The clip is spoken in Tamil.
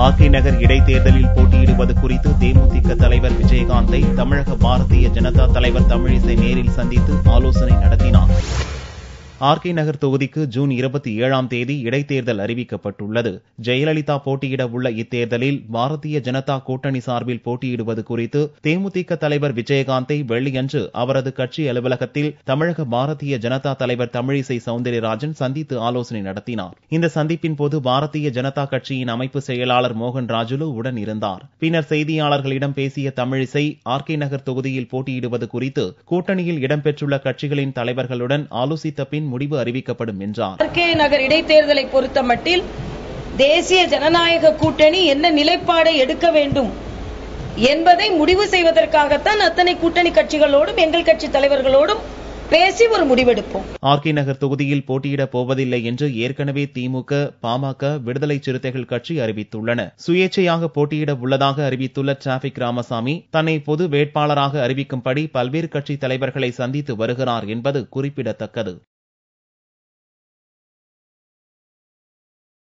ஆர்கே நகர் இடைத்தேர்தலில் போட்டியிடுவது குறித்து தேமுதிக தலைவர் விஜயகாந்தை தமிழக பாரதிய ஜனதா தலைவர் தமிழிசை நேரில் சந்தித்து ஆலோசனை நடத்தினார். ஆர்கே நகர் தொகுதிக்கு ஜூன் 27ஆம் தேதி இடைத்தேர்தல் அறிவிக்கப்பட்டுள்ளது. ஜெயலலிதா போட்டியிட உள்ள இத்தேர்தலில் பாரதிய ஜனதா கூட்டணி சார்பில் போட்டியிடுவது குறித்து தேமுதிக தலைவர் விஜயகாந்தை வெள்ளியன்று அவரது கட்சி அலுவலகத்தில் தமிழக பாரதிய ஜனதா தலைவர் தமிழிசை சவுந்தரராஜன் சந்தித்து ஆலோசனை நடத்தினார். இந்த சந்திப்பின் போது பாரதிய ஜனதா கட்சியின் அமைப்பு செயலாளர் மோகன் ராஜுலு உடன் இருந்தார். பின்னர் செய்தியாளர்களிடம் பேசிய தமிழிசை ஆர்கே நகர் தொகுதியில் போட்டியிடுவது குறித்து கூட்டணியில் இடம்பெற்றுள்ள கட்சிகளின் தலைவர்களுடன் ஆலோசித்த பின் முடிவு அறிவிக்கப்படும் என்றார். ஆர்கே நகர் இடைத்தேர்தலை பொறுத்தமட்டில் தேசிய ஜனநாயக கூட்டணி என்ன நிலைப்பாடை எடுக்க வேண்டும் என்பதை முடிவு செய்வதற்காகத்தான் அத்தனை கூட்டணி கட்சிகளோடும் எங்கள் கட்சி தலைவர்களோடும் பேசி ஒரு முடிவெடுப்போம். ஆர்கே நகர் தொகுதியில் போட்டியிடப் போவதில்லை என்று ஏற்கனவே திமுக, பாமக, விடுதலை சிறுத்தைகள் கட்சி அறிவித்துள்ளன. சுயேட்சையாக போட்டியிட உள்ளதாக அறிவித்துள்ள டிராபிக் ராமசாமி தன்னை பொது வேட்பாளராக அறிவிக்கும்படி பல்வேறு கட்சி தலைவர்களை சந்தித்து வருகிறார் என்பது குறிப்பிடத்தக்கது.